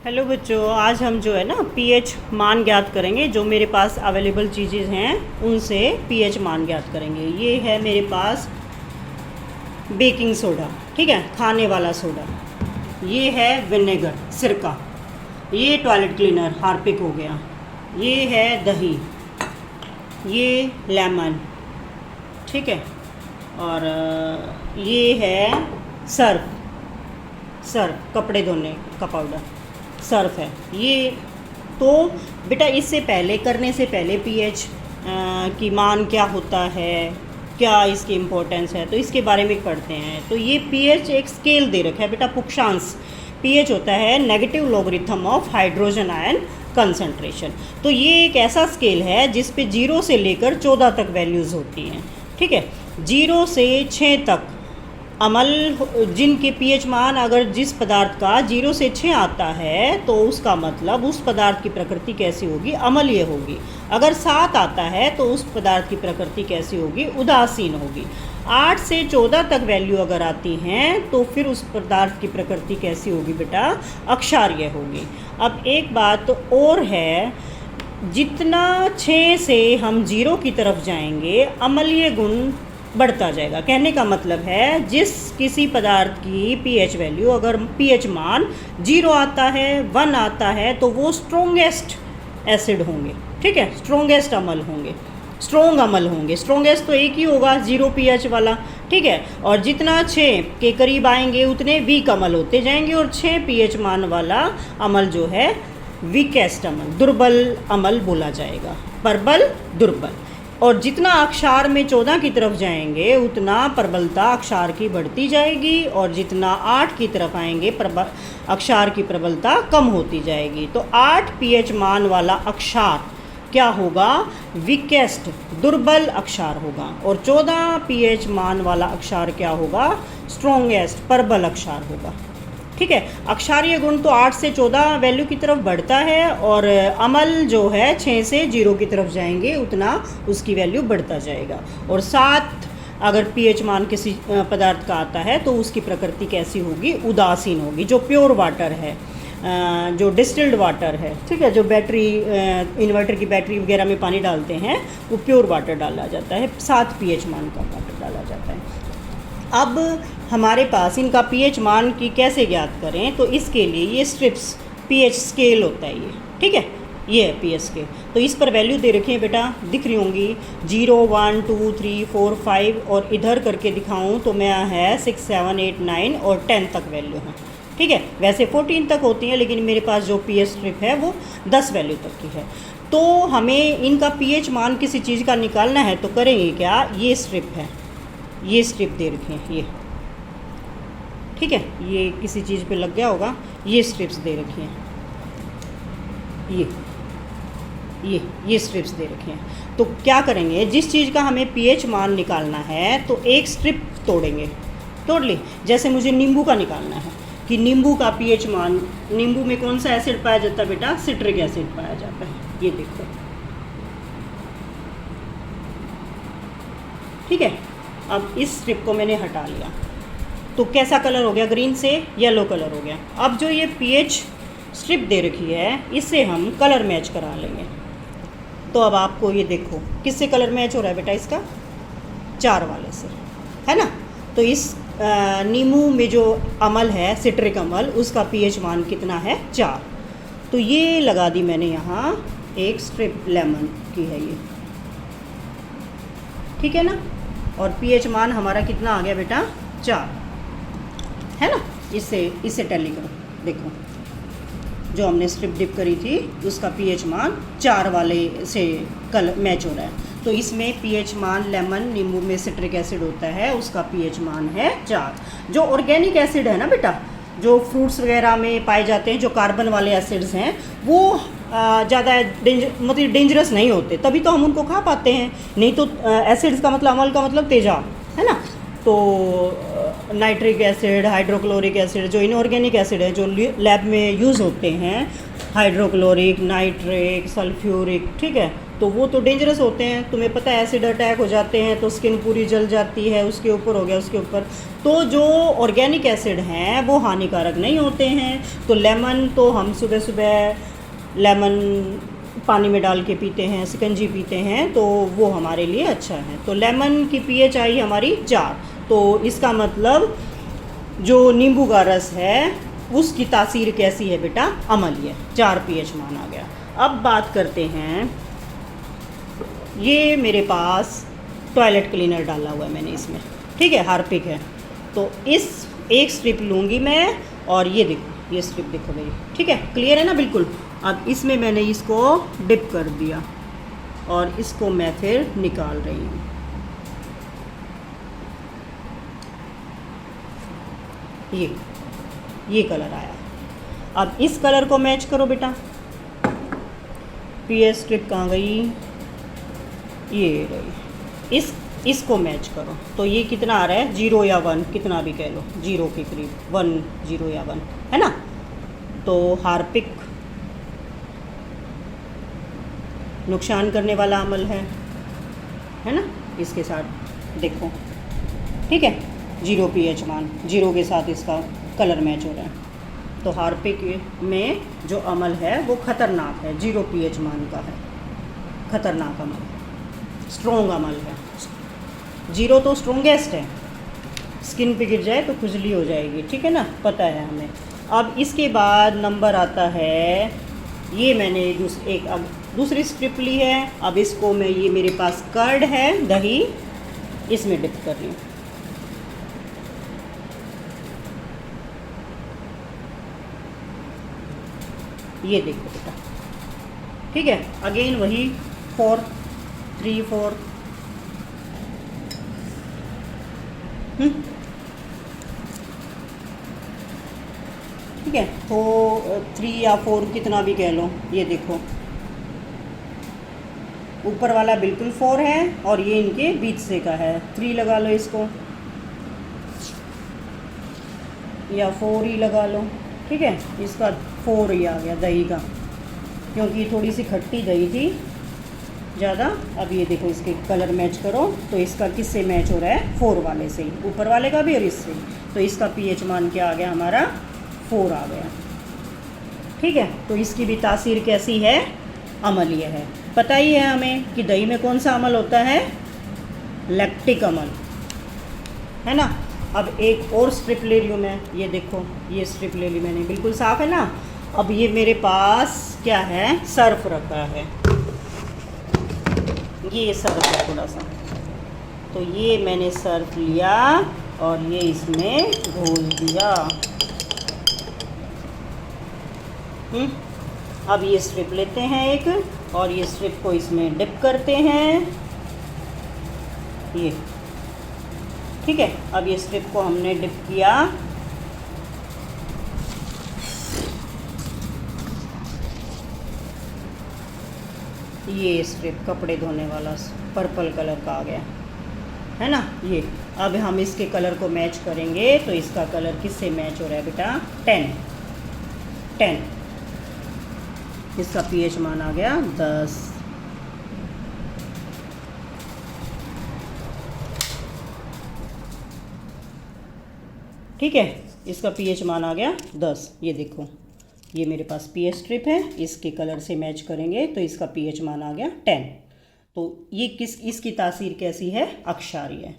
Hello बच्चों, आज हम जो है ना पीएच मान ज्ञात करेंगे। जो मेरे पास अवेलेबल चीज़ें हैं उनसे पीएच मान ज्ञात करेंगे। ये है मेरे पास बेकिंग सोडा, ठीक है, खाने वाला सोडा। ये है विनेगर, सिरका। ये टॉयलेट क्लीनर हार्पिक हो गया। ये है दही, ये लेमन, ठीक है। और ये है सर्फ कपड़े धोने का पाउडर, सर्फ है ये। तो बेटा इससे पहले करने से पहले पीएच की मान क्या होता है, क्या इसकी इम्पोर्टेंस है, तो इसके बारे में पढ़ते हैं। तो ये पीएच एक स्केल दे रखा है बेटा, पुक्षांश। पीएच होता है negative logarithm of hydrogen ion concentration. तो ये एक ऐसा स्केल है जिस पे 0 से लेकर 14 तक वैल्यूज़ होती हैं, ठीक है। 0 से 6 तक अमल, जिनके पीएच मान अगर जिस पदार्थ का 0 से 6 आता है तो उसका मतलब उस पदार्थ की प्रकृति कैसी होगी, अम्लीय होगी। अगर 7 आता है तो उस पदार्थ की प्रकृति कैसी होगी, उदासीन होगी। 8 से 14 तक वैल्यू अगर आती हैं तो फिर उस पदार्थ की प्रकृति कैसी होगी बेटा, अक्षारीय होगी। अब एक बात और है, जितना 6 से हम 0 की तरफ जाएंगे अम्लीय गुण बढ़ता जाएगा। कहने का मतलब है जिस किसी पदार्थ की पीएच वैल्यू, अगर पीएच मान 0 आता है, 1 आता है, तो वो स्ट्रोंगेस्ट एसिड होंगे, ठीक है, स्ट्रोंगेस्ट अम्ल होंगे, स्ट्रोंग अम्ल होंगे। स्ट्रोंगेस्ट तो एक ही होगा 0 पीएच वाला, ठीक है। और जितना 6 के करीब आएंगे उतने वीक अम्ल होते जाएंगे, और 6 पीएच मान वाला अम्ल जो है वीकेस्ट अम्ल, दुर्बल अम्ल बोला जाएगा, प्रबल दुर्बल। और जितना अक्षार में 14 की तरफ जाएंगे उतना प्रबलता अक्षार की बढ़ती जाएगी, और जितना 8 की तरफ आएंगे अक्षार की प्रबलता कम होती जाएगी। तो 8 पीएच मान वाला अक्षार क्या होगा, वीकेस्ट दुर्बल अक्षार होगा, और 14 पीएच मान वाला अक्षार क्या होगा, स्ट्रोंगेस्ट प्रबल अक्षार होगा, ठीक है। अक्षारीय गुण तो 8 से 14 वैल्यू की तरफ बढ़ता है, और अमल जो है 6 से 0 की तरफ जाएंगे उतना उसकी वैल्यू बढ़ता जाएगा। और 7 अगर पीएच मान किसी पदार्थ का आता है तो उसकी प्रकृति कैसी होगी, उदासीन होगी। जो प्योर वाटर है, जो डिस्टिल्ड वाटर है, ठीक है, जो बैटरी इन्वर्टर की बैटरी वगैरह में पानी डालते हैं वो प्योर वाटर डाला जाता है, 7 पीएच मान का वाटर डाला जाता है। अब हमारे पास इनका पीएच मान की कैसे ज्ञात करें, तो इसके लिए ये स्ट्रिप्स पीएच स्केल होता है ये, ठीक है, ये है पीएच स्केल। तो इस पर वैल्यू दे रखी है बेटा, दिख रही होंगी 0, 1, 2, 3, 4, 5, और इधर करके दिखाऊं तो मैं है 6, 7, 8, 9 और 10 तक वैल्यू है, ठीक है। वैसे 14 तक होती है, लेकिन मेरे पास जो पीएच स्ट्रिप है वो 10 वैल्यू तक की है। तो हमें इनका पीएच मान किसी चीज़ का निकालना है तो करेंगे क्या, ये स्ट्रिप है, ये स्ट्रिप दे रखी है ये, ठीक है, ये किसी चीज़ पे लग गया होगा, ये स्ट्रिप्स दे रखी हैं, ये स्ट्रिप्स दे रखी हैं। तो क्या करेंगे, जिस चीज़ का हमें पीएच मान निकालना है तो एक स्ट्रिप तोड़ेंगे, तोड़ ली। जैसे मुझे नींबू का निकालना है कि नींबू का पीएच मान, नींबू में कौन सा एसिड पाया जाता है बेटा, सिट्रिक एसिड पाया जाता है, ये देखो, ठीक है। अब इस स्ट्रिप को मैंने हटा लिया तो कैसा कलर हो गया, ग्रीन से येलो कलर हो गया। अब जो ये पीएच स्ट्रिप दे रखी है इससे हम कलर मैच करा लेंगे। तो अब आपको ये देखो किससे कलर मैच हो रहा है बेटा, इसका 4 वाले से, है ना। तो इस नींबू में जो अम्ल है सिट्रिक अम्ल, उसका पीएच मान कितना है, 4। तो ये लगा दी मैंने यहाँ एक स्ट्रिप लेमन की है ये, ठीक है ना। और पीएच मान हमारा कितना आ गया बेटा, 4, है ना। इससे टैली करो, देखो जो हमने स्ट्रिप डिप करी थी उसका पीएच मान 4 वाले से मैच हो रहा है। तो इसमें पीएच मान लेमन, नींबू में सिट्रिक एसिड होता है, उसका पीएच मान है 4। जो ऑर्गेनिक एसिड है ना बेटा, जो फ्रूट्स वगैरह में पाए जाते हैं, जो कार्बन वाले एसिड्स हैं, वो ज़्यादा मतलब डेंजरस नहीं होते, तभी तो हम उनको खा पाते हैं। नहीं तो एसिड्स का मतलब, अम्ल का मतलब तेजाब, है ना। तो नाइट्रिक एसिड, हाइड्रोक्लोरिक एसिड, जो इनऑर्गेनिक एसिड है जो लैब में यूज़ होते हैं, हाइड्रोक्लोरिक, नाइट्रिक, सल्फ्यूरिक, ठीक है। तो वो तो डेंजरस होते हैं, तुम्हें पता है, एसिड अटैक हो जाते हैं तो स्किन पूरी जल जाती है, उसके ऊपर हो गया, उसके ऊपर। तो जो ऑर्गेनिक एसिड हैं वो हानिकारक नहीं होते हैं। तो लेमन तो हम सुबह सुबह लेमन पानी में डाल के पीते हैं, शिकंजी पीते हैं, तो वो हमारे लिए अच्छा है। तो लेमन की पीएच आई हमारी 4। तो इसका मतलब जो नींबू का रस है उसकी तासीर कैसी है बेटा? अम्लीय, 4 पीएच मान आ गया। अब बात करते हैं, ये मेरे पास टॉयलेट क्लीनर डाला हुआ है मैंने इसमें, ठीक है, हार्पिक है। तो इस एक स्ट्रिप लूँगी मैं, और ये देखो, ये स्ट्रिप देखो मेरी, ठीक है, क्लियर है ना बिल्कुल। अब इसमें मैंने इसको डिप कर दिया और इसको मैं फिर निकाल रही हूँ। ये कलर आया। अब इस कलर को मैच करो बेटा। पीएच स्ट्रिप कहाँ गई? ये रही। इसको मैच करो। तो ये कितना आ रहा है? 0 या 1, कितना भी कह लो, 0 के करीब, 1, 0 या 1, है ना। तो हार्पिक नुकसान करने वाला अमल है ना, इसके साथ देखो, ठीक है, 0 पीएच मान, 0 के साथ इसका कलर मैच हो रहा है। तो हार्पिक में जो अमल है वो ख़तरनाक है, 0 पीएच मान का है, ख़तरनाक अमल, स्ट्रॉन्ग अमल है। 0 तो स्ट्रॉन्गेस्ट है, स्किन पे गिर जाए तो खुजली हो जाएगी, ठीक है ना, पता है हमें। अब इसके बाद नंबर आता है, ये मैंने दूसरी स्ट्रिप ली है। अब इसको मैं, ये मेरे पास कर्ड है, दही, इसमें डिप कर रही हूँ। ये देखो बेटा, ठीक है, अगेन वही 4, 3, 4, ठीक है। तो 3 या 4 कितना भी कह लो। ये देखो, ऊपर वाला बिल्कुल 4 है और ये इनके बीच से का है, 3 लगा लो इसको, या 4 ही लगा लो, ठीक है। इसका 4 ही आ गया दही का, क्योंकि थोड़ी सी खट्टी दही थी ज़्यादा। अब ये देखो, इसके कलर मैच करो, तो इसका किससे मैच हो रहा है? 4 वाले से ही, ऊपर वाले का भी और इससे। तो इसका पीएच मान क्या आ गया हमारा? 4 आ गया, ठीक है। तो इसकी भी तासीर कैसी है? अम्लीय है। पता ही है हमें कि दही में कौन सा अमल होता है? लैक्टिक अमल, है ना। अब एक और स्ट्रिप ले रही हूँ मैं, ये देखो, ये स्ट्रिप ले ली मैंने, बिल्कुल साफ़ है ना। अब ये मेरे पास क्या है? सर्फ रखा है, ये सर्फ है थोड़ा सा। तो ये मैंने सर्फ लिया और ये इसमें घोल दिया। अब ये स्ट्रिप लेते हैं एक, और ये स्ट्रिप को इसमें डिप करते हैं, ये, ठीक है। अब ये स्ट्रिप को हमने डिप किया, ये स्ट्रिप कपड़े धोने वाला पर्पल कलर का आ गया, है ना। ये अब हम इसके कलर को मैच करेंगे, तो इसका कलर किससे मैच हो रहा है बेटा? 10। इसका पीएच मान आ गया 10। ठीक है, इसका पीएच मान आ गया 10। ये देखो, ये मेरे पास पीएच स्ट्रिप है, इसके कलर से मैच करेंगे तो इसका पीएच मान आ गया 10। तो ये इसकी तासीर कैसी है? अक्षारीय।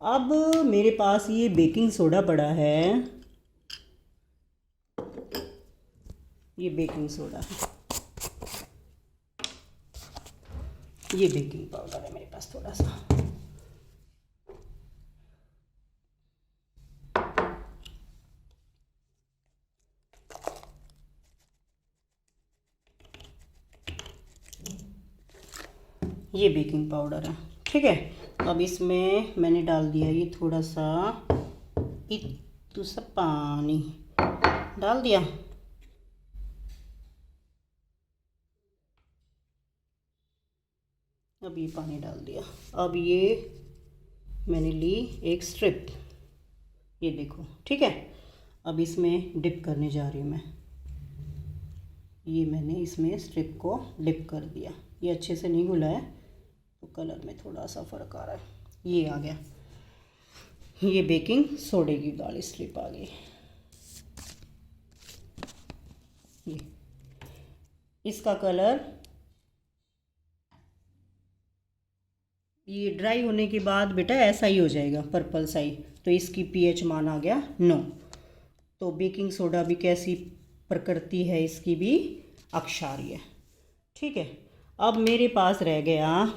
अब मेरे पास ये बेकिंग सोडा पड़ा है, ये बेकिंग सोडा है, ये बेकिंग पाउडर है मेरे पास थोड़ा सा। ये बेकिंग पाउडर है, ठीक है। अब इसमें मैंने डाल दिया ये थोड़ा सा इतू सा पानी डाल दिया। अब ये पानी डाल दिया। अब ये मैंने ली एक स्ट्रिप, ये देखो, ठीक है। अब इसमें डिप करने जा रही हूँ मैं, ये मैंने इसमें स्ट्रिप को डिप कर दिया। ये अच्छे से नहीं घुला है तो कलर में थोड़ा सा फ़र्क आ रहा है। ये आ गया, ये बेकिंग सोडे की वाली स्ट्रिप आ गई। ये इसका कलर, ये ड्राई होने के बाद बेटा ऐसा ही हो जाएगा, पर्पल सा ही। तो इसकी पीएच मान आ गया 9। तो बेकिंग सोडा भी कैसी प्रकृति है, इसकी भी अक्षारीय। ठीक है, अब मेरे पास रह गया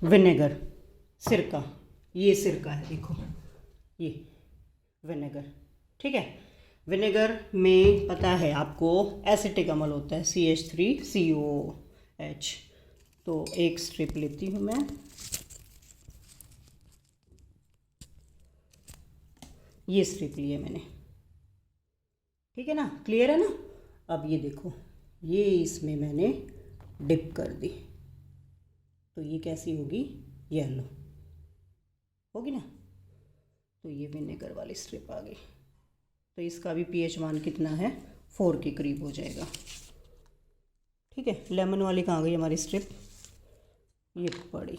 विनेगर, सिरका। ये सिरका है, देखो ये विनेगर। ठीक है, विनेगर में पता है आपको एसिटिक अम्ल होता है CH3COOH। तो एक स्ट्रिप लेती हूँ मैं। ये स्ट्रिप ली है मैंने, ठीक है ना, क्लियर है ना। अब ये देखो, ये इसमें मैंने डिप कर दी तो ये कैसी होगी, येलो होगी ना। तो ये विनेगर वाली स्ट्रिप आ गई। तो इसका भी पीएच मान कितना है, 4 के करीब हो जाएगा। ठीक है, लेमन वाली कहाँ गई हमारी स्ट्रिप, ये पड़ी,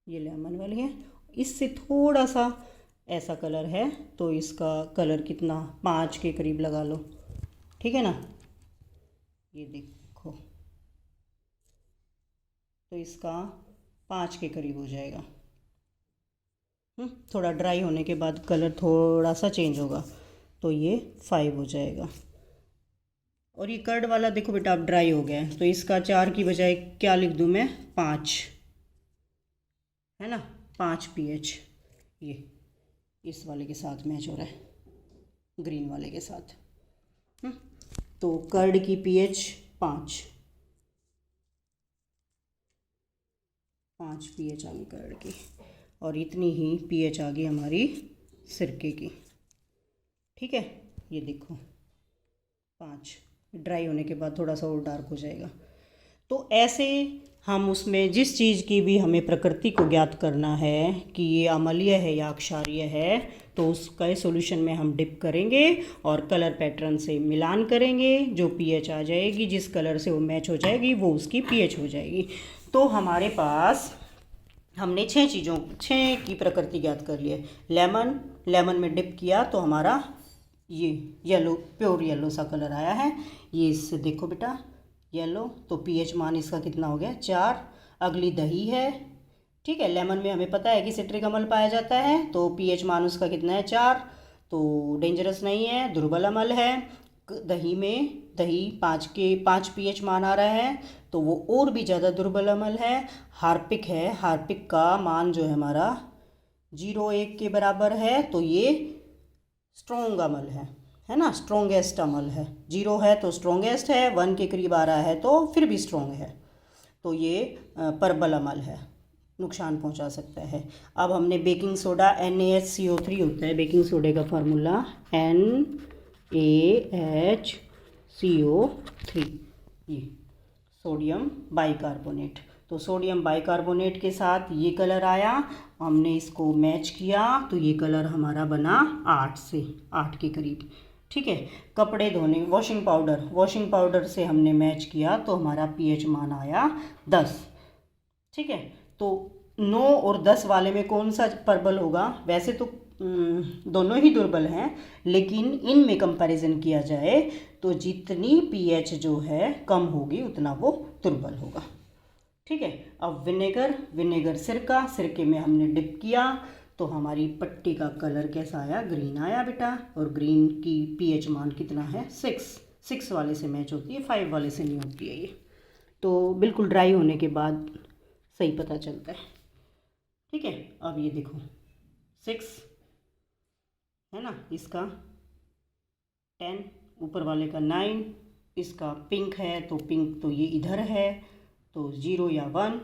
ये लेमन वाली है। इससे थोड़ा सा ऐसा कलर है तो इसका कलर कितना, 5 के करीब लगा लो। ठीक है ना, ये देखो, तो इसका 5 के करीब हो जाएगा। थोड़ा ड्राई होने के बाद कलर थोड़ा सा चेंज होगा तो ये 5 हो जाएगा। और ये कर्ड वाला देखो बेटा अब ड्राई हो गया है तो इसका 4 की बजाय क्या लिख दूँ मैं, 5, है ना, 5 पीएच। ये इस वाले के साथ मैच हो रहा है, ग्रीन वाले के साथ। तो कर्ड की पीएच 5 पीएच आ गई कर्ड की, और इतनी ही पीएच आ गई हमारी सिरके की। ठीक है, ये देखो 5, ड्राई होने के बाद थोड़ा सा और डार्क हो जाएगा। तो ऐसे हम उसमें जिस चीज़ की भी हमें प्रकृति को ज्ञात करना है कि ये अम्लीय है या क्षारीय है, तो उसका सॉल्यूशन में हम डिप करेंगे और कलर पैटर्न से मिलान करेंगे। जो पीएच आ जाएगी, जिस कलर से वो मैच हो जाएगी, वो उसकी पीएच हो जाएगी। तो हमारे पास हमने 6 की प्रकृति ज्ञात कर ली है। लेमन में डिप किया तो हमारा ये येलो, प्योर येलो सा कलर आया है। ये इससे देखो बेटा येलो, तो पीएच मान इसका कितना हो गया, 4। अगली दही है। ठीक है, लेमन में हमें पता है कि सिट्रिक अम्ल पाया जाता है तो पीएच मान उसका कितना है, 4। तो डेंजरस नहीं है, दुर्बल अम्ल है। दही में 5 पीएच मान आ रहा है तो वो और भी ज़्यादा दुर्बल अम्ल है। हार्पिक है, हार्पिक का मान जो है हमारा 0.1 के बराबर है तो ये स्ट्रॉन्ग अम्ल है ना, स्ट्रॉन्गेस्ट अम्ल है। 0 है तो स्ट्रॉन्गेस्ट है, 1 के करीब आ रहा है तो फिर भी स्ट्रॉन्ग है। तो ये प्रबल अम्ल है, नुकसान पहुंचा सकता है। अब हमने बेकिंग सोडा NaHCO3 होता है, बेकिंग सोडे का फार्मूला NaHCO3, ये सोडियम बाइकार्बोनेट। तो सोडियम बाइकार्बोनेट के साथ ये कलर आया, हमने इसको मैच किया तो ये कलर हमारा बना 8 के करीब। ठीक है, कपड़े धोने, वॉशिंग पाउडर से हमने मैच किया तो हमारा पीएच मान आया 10। ठीक है, तो 9 और 10 वाले में कौन सा प्रबल होगा, वैसे तो दोनों ही दुर्बल हैं, लेकिन इनमें कंपैरिजन किया जाए तो जितनी पीएच जो है कम होगी उतना वो दुर्बल होगा। ठीक है, अब विनेगर सिरके में हमने डिप किया तो हमारी पट्टी का कलर कैसा आया, ग्रीन आया बेटा। और ग्रीन की पीएच मान कितना है, 6 वाले से मैच होती है, 5 वाले से नहीं होती है ये। तो बिल्कुल ड्राई होने के बाद सही पता चलता है। ठीक है, अब ये देखो 6 है ना, इसका 10, ऊपर वाले का 9, इसका पिंक है तो पिंक तो ये इधर है तो 0 या 1,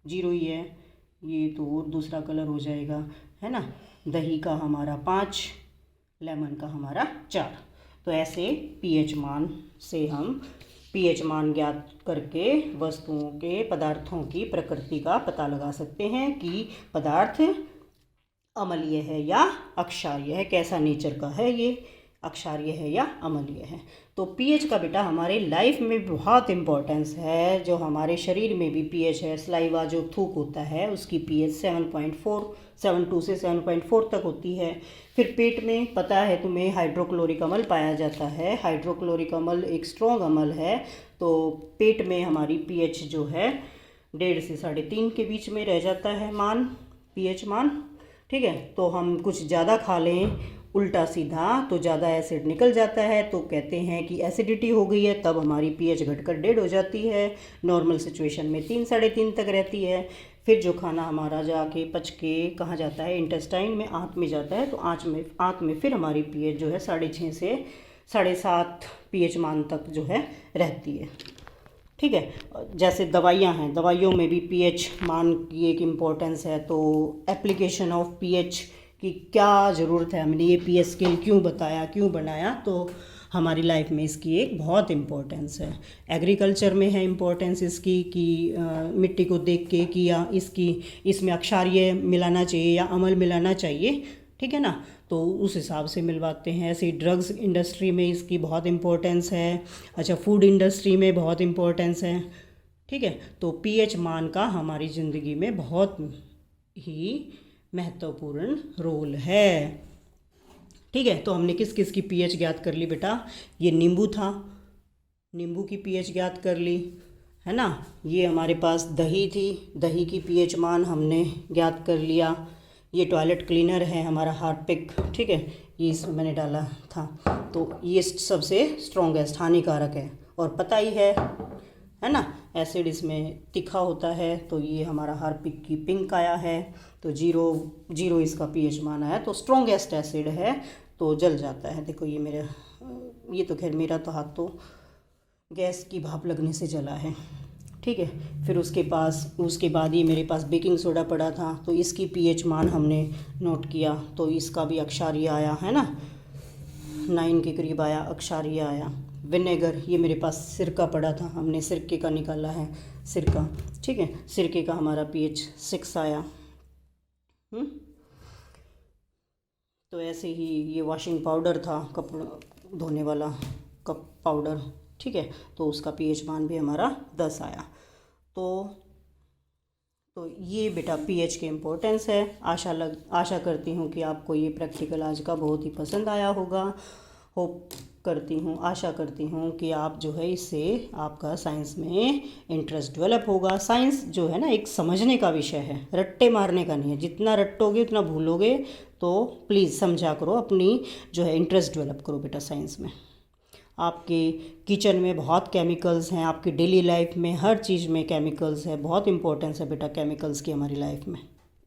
0 ही है, ये तो और दूसरा कलर हो जाएगा, है ना। दही का हमारा 5, लेमन का हमारा 4। तो ऐसे पीएच मान से हम पीएच मान ज्ञात करके वस्तुओं के, पदार्थों की प्रकृति का पता लगा सकते हैं कि पदार्थ अम्लीय है या अक्षारीय है, कैसा नेचर का है ये। अक्षारीय है या अम्लीय है। तो पीएच का बेटा हमारे लाइफ में बहुत इम्पोर्टेंस है। जो हमारे शरीर में भी पीएच है, सलाइवा जो थूक होता है उसकी पीएच 7.2 से 7.4 तक होती है। फिर पेट में पता है तुम्हें हाइड्रोक्लोरिक अम्ल पाया जाता है। हाइड्रोक्लोरिक अम्ल एक स्ट्रॉन्ग अम्ल है। तो पेट में हमारी पीएच जो है 1.5 से 3.5 के बीच में रह जाता है मान, पीएच मान। ठीक है, तो हम कुछ ज़्यादा खा लें उल्टा सीधा तो ज़्यादा एसिड निकल जाता है, तो कहते हैं कि एसिडिटी हो गई है, तब हमारी पीएच घटकर 1.5 हो जाती है। नॉर्मल सिचुएशन में 3 3.5 तक रहती है। फिर जो खाना हमारा जाके पच के कहाँ जाता है, इंटेस्टाइन में, आंत में जाता है, तो आंत में फिर हमारी पीएच जो है 6.5 से 7.5 पीएच मान तक जो है रहती है। ठीक है, जैसे दवाइयाँ हैं, दवाइयों में भी पीएच मान की एक इम्पोर्टेंस है। तो एप्लीकेशन ऑफ पीएच कि क्या ज़रूरत है, हमने ये पीएच स्केल क्यों बताया, क्यों बनाया, तो हमारी लाइफ में इसकी एक बहुत इम्पोर्टेंस है। एग्रीकल्चर में है इम्पोर्टेंस इसकी कि मिट्टी को देख के कि या इसमें अक्षारीय मिलाना चाहिए या अम्ल मिलाना चाहिए, ठीक है ना, तो उस हिसाब से मिलवाते हैं। ऐसे ड्रग्स इंडस्ट्री में इसकी बहुत इम्पोर्टेंस है। अच्छा, फूड इंडस्ट्री में बहुत इम्पोर्टेंस है। ठीक है, तो पीएच मान का हमारी ज़िंदगी में बहुत ही महत्वपूर्ण रोल है। ठीक है, तो हमने किस किस की पीएच ज्ञात कर ली बेटा। ये नींबू था, नींबू की पीएच ज्ञात कर ली, है ना। ये हमारे पास दही थी, दही की पीएच मान हमने ज्ञात कर लिया। ये टॉयलेट क्लीनर है हमारा हार्पिक, ठीक है, ये इसमें मैंने डाला था। तो ये सबसे स्ट्रॉन्गेस्ट हानिकारक है और पता ही है ना, एसिड इसमें तीखा होता है। तो ये हमारा हार्पिक की पिंक आया है, तो 0 इसका पीएच मान आया, तो स्ट्रॉन्गेस्ट एसिड है, तो जल जाता है। देखो ये मेरा, ये तो खैर मेरा तो हाथ तो गैस की भाप लगने से जला है। ठीक है, फिर उसके बाद ये मेरे पास बेकिंग सोडा पड़ा था, तो इसकी पीएच मान हमने नोट किया, तो इसका भी अक्षारीय आया, है ना, 9 के करीब आया, अक्षारीय आया। विनेगर, ये मेरे पास सिरका पड़ा था, हमने सिरके का निकाला है, सिरका, ठीक है, सिरके का हमारा पीएच 6 आया। तो ऐसे ही ये वॉशिंग पाउडर था, कपड़े धोने वाला कप पाउडर, ठीक है, तो उसका पीएच मान भी हमारा 10 आया। तो ये बेटा पीएच के इम्पोर्टेंस है। आशा करती हूँ कि आपको ये प्रैक्टिकल आज का बहुत ही पसंद आया होगा। आशा करती हूँ कि आप जो है इससे आपका साइंस में इंटरेस्ट डेवलप होगा। साइंस जो है ना एक समझने का विषय है, रट्टे मारने का नहीं है। जितना रट्टोगे उतना भूलोगे, तो प्लीज़ समझा करो, अपनी जो है इंटरेस्ट डेवलप करो बेटा साइंस में। आपके किचन में बहुत केमिकल्स हैं, आपकी डेली लाइफ में हर चीज़ में केमिकल्स है, बहुत इंपॉर्टेंस है बेटा केमिकल्स की हमारी लाइफ में।